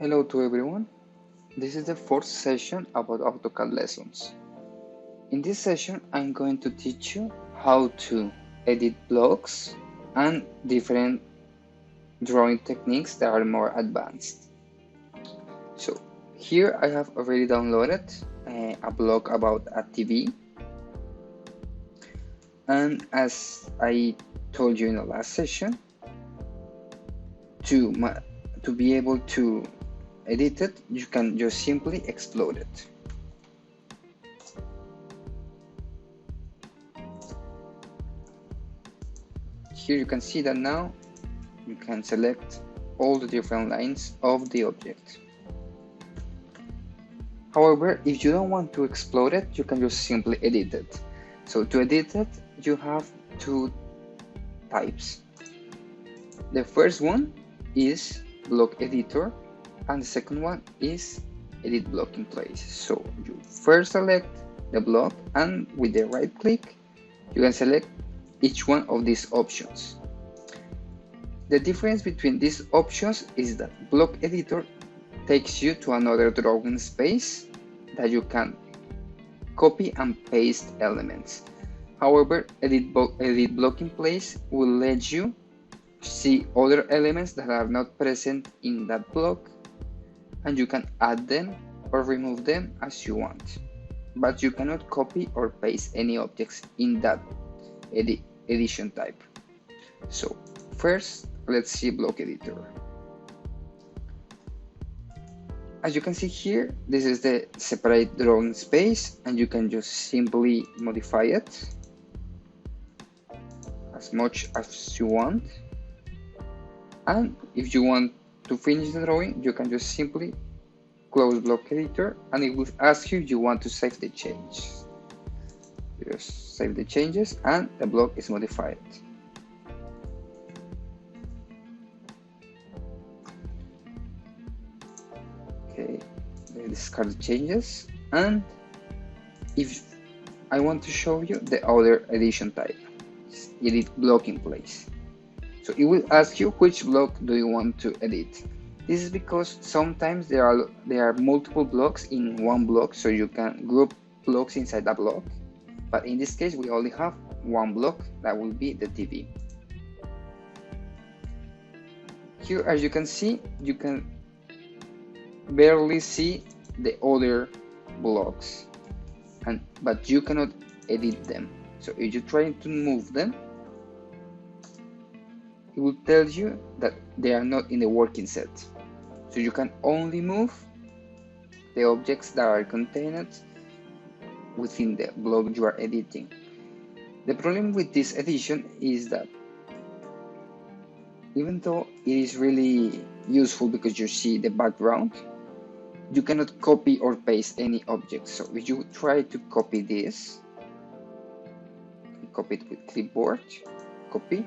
Hello to everyone. This is the fourth session about Autocad lessons. In this session, I'm going to teach you how to edit blocks and different drawing techniques that are more advanced. So here I have already downloaded a blog about a TV. And as I told you in the last session, to be able to edit it, you can just simply explode it. Here you can see that now you can select all the different lines of the object. However, if you don't want to explode it, you can just simply edit it. So to edit it, you have two types. The first one is block editor, and the second one is edit block in place. So you first select the block, and with the right click, you can select each one of these options. The difference between these options is that block editor takes you to another drawing space that you can copy and paste elements. However, edit block in place will let you see other elements that are not present in that block, and you can add them or remove them as you want. But you cannot copy or paste any objects in that edition type. So first, let's see block editor. As you can see here, this is the separate drawing space, and you can just simply modify it as much as you want. And if you want to finish the drawing, you can just simply close block editor, and it will ask you if you want to save the changes. Just save the changes, and the block is modified. Okay, discard the changes, and if I want to show you the other edition type, edit block in place. So it will ask you which block do you want to edit. This is because sometimes there are multiple blocks in one block, so you can group blocks inside a block. But in this case, we only have one block, that will be the TV. Here, as you can see, you can barely see the other blocks, but you cannot edit them. So if you try to move them, it will tell you that they are not in the working set. So you can only move the objects that are contained within the block you are editing. The problem with this edition is that even though it is really useful because you see the background, you cannot copy or paste any object. So if you try to copy this, copy it with clipboard, copy,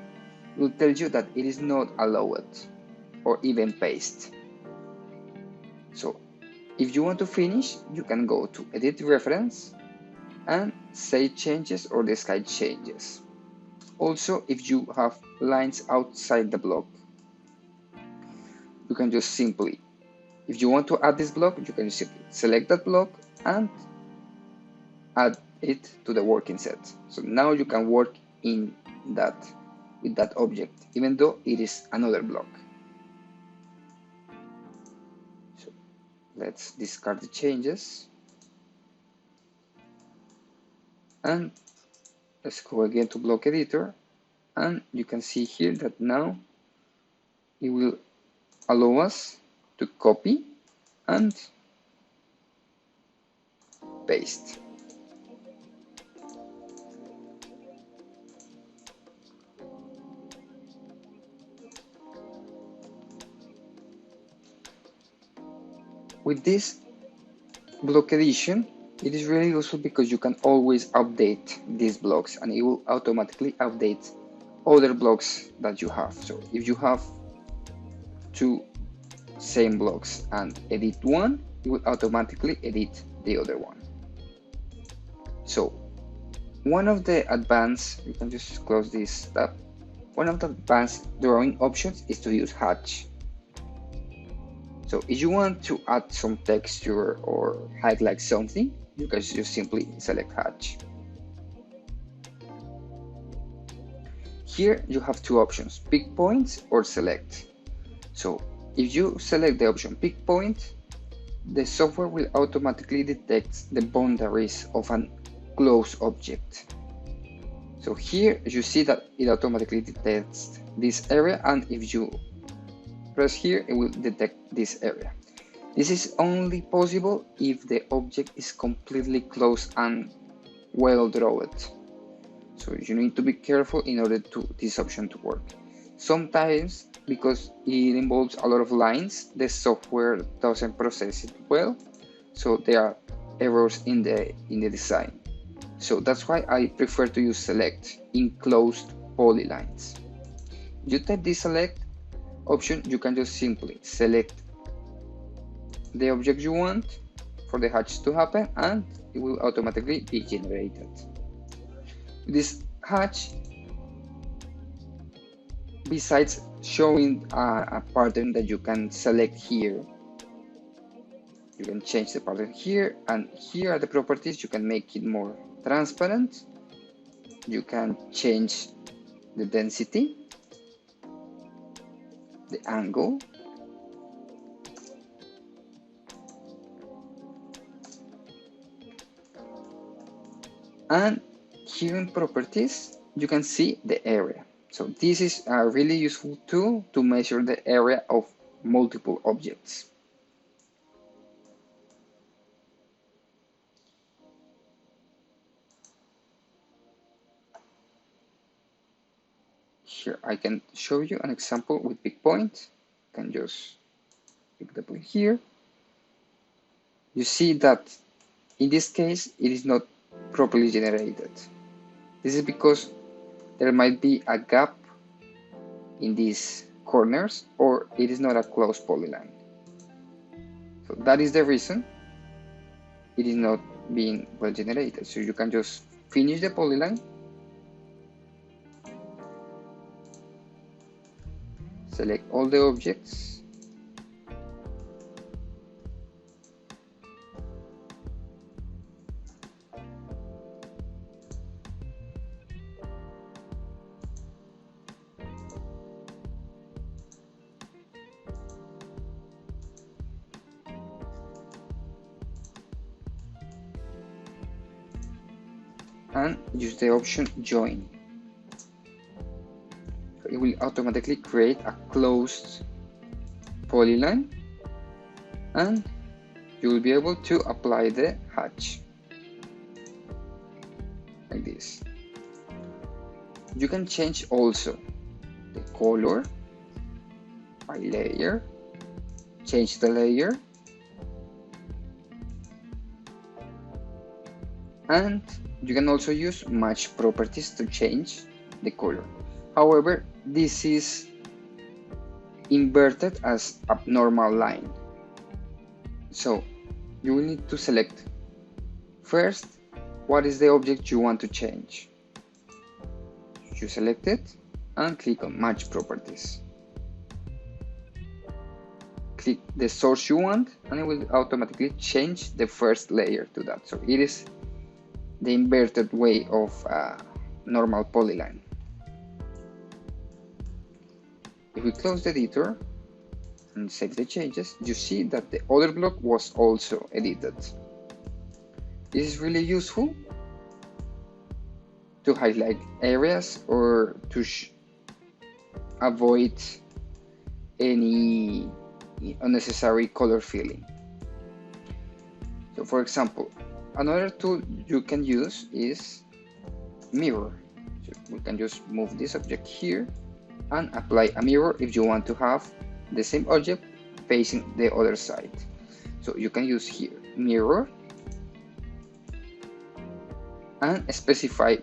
it will tell you that it is not allowed or even paste. So if you want to finish, you can go to edit reference and save changes or discard changes. Also, if you have lines outside the block, you can just simply, if you want to add this block, you can simply select that block and add it to the working set. So now you can work in that with that object, even though it is another block. So let's discard the changes, and let's go again to block editor, and you can see here that now it will allow us to copy and paste. With this block edition, it is really useful because you can always update these blocks, and it will automatically update other blocks that you have. So if you have two same blocks and edit one, it will automatically edit the other one. So one of the advanced, you can just close this tab. One of the advanced drawing options is to use hatch. So if you want to add some texture or highlight something, you can just simply select hatch. Here you have two options, pick points or select. So if you select the option pick point, the software will automatically detect the boundaries of an closed object. So here you see that it automatically detects this area, and if you press here, it will detect this area. This is only possible if the object is completely closed and well drawn. So you need to be careful in order to this option to work. Sometimes, because it involves a lot of lines, the software doesn't process it well, so there are errors in the design. So that's why I prefer to use select in closed polylines. You type this select option, you can just simply select the object you want for the hatch to happen, and it will automatically be generated. This hatch, besides showing a pattern that you can select here, you can change the pattern here, and here are the properties. You can make it more transparent, you can change the density, the angle, and here in properties you can see the area. So this is a really useful tool to measure the area of multiple objects. Here I can show you an example with pick point. You can just pick the point here. You see that in this case it is not properly generated. This is because there might be a gap in these corners, or it is not a closed polyline. So that is the reason it is not being well generated. So you can just finish the polyline, select all the objects, and use the option join. So it will automatically create a closed polyline, and you will be able to apply the hatch like this. You can change also the color by layer, change the layer, and you can also use match properties to change the color. However, this is inverted as a normal line. So you will need to select first what is the object you want to change. You select it and click on match properties. Click the source you want, and it will automatically change the first layer to that. So it is the inverted way of a normal polyline. If we close the editor and save the changes, you see that the other block was also edited. This is really useful to highlight areas or to avoid any unnecessary color filling. So for example, another tool you can use is mirror. So we can just move this object here and apply a mirror if you want to have the same object facing the other side. So you can use here mirror and specify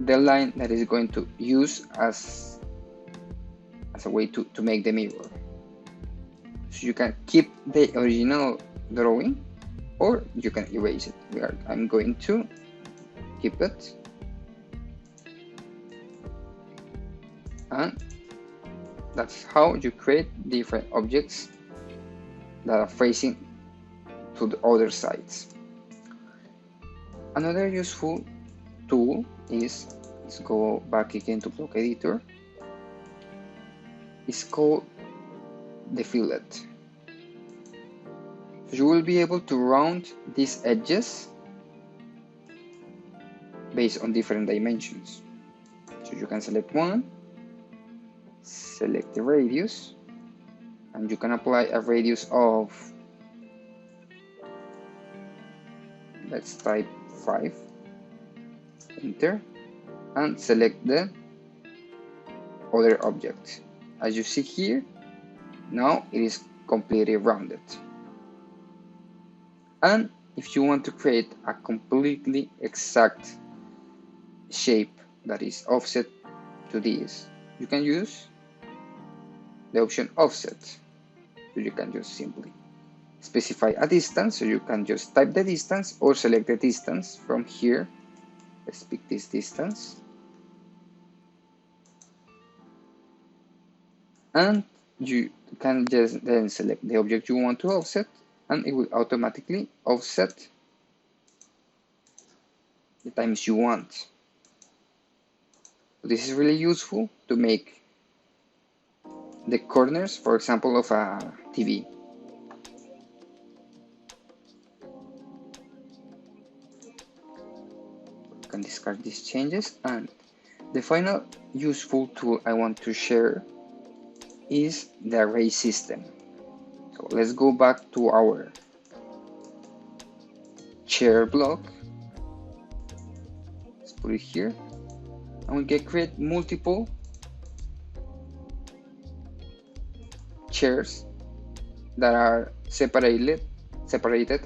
the line that is going to use as a way to make the mirror. So you can keep the original drawing, or you can erase it. I'm going to keep it, and that's how you create different objects that are facing to the other sides. Another useful tool is, let's go back again to block editor, is called the fillet. So you will be able to round these edges based on different dimensions. So you can select one, select the radius, and you can apply a radius of, let's type 5, enter, and select the other object. As you see here, now it is completely rounded. And if you want to create a completely exact shape that is offset to this, you can use the option offset. So you can just simply specify a distance, so you can just type the distance or select the distance from here. Let's pick this distance, and you can just then select the object you want to offset, and it will automatically offset the times you want. This is really useful to make the corners, for example, of a TV. You can discard these changes, and the final useful tool I want to share is the array system. So let's go back to our chair block. Let's put it here, and we can create multiple chairs that are separated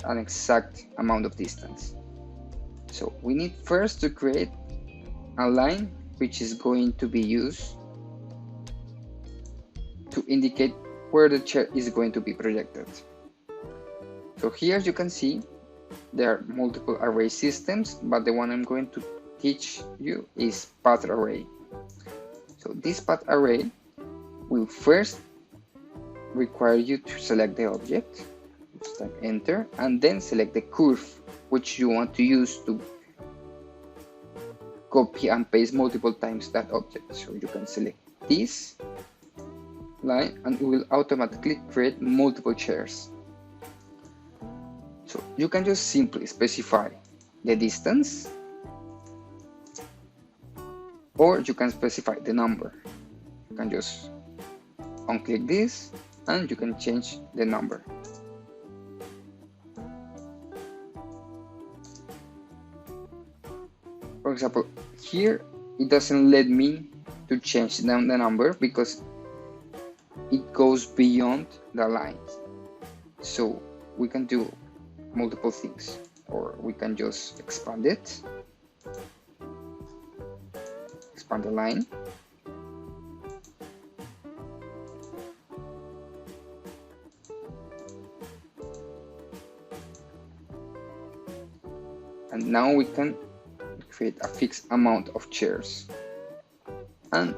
an exact amount of distance. So we need first to create a line which is going to be used to indicate where the chair is going to be projected. So here you can see there are multiple array systems, but the one I'm going to teach you is path array. So this path array will first require you to select the object, just type enter, and then select the curve which you want to use to copy and paste multiple times that object. So you can select this line and it will automatically create multiple chairs. So you can just simply specify the distance, or you can specify the number. You can just unclick this and you can change the number. For example, here it doesn't let me to change down the number because it goes beyond the lines. So we can do multiple things, or we can just expand it, expand the line, and now we can create a fixed amount of chairs and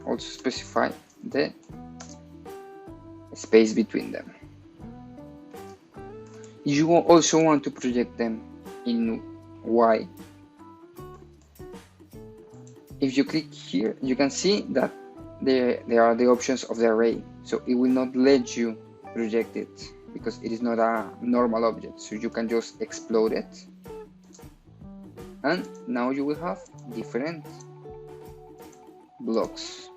also specify the space between them. You also want to project them in Y. If you click here, you can see that there are the options of the array, so it will not let you project it because it is not a normal object. So you can just explode it, and now you will have different blocks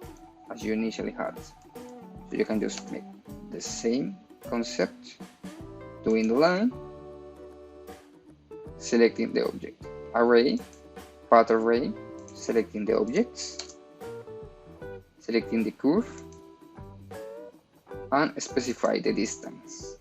as you initially had. So you can just make the same concept, doing the line, selecting the object, array, path array, selecting the objects, selecting the curve, and specify the distance.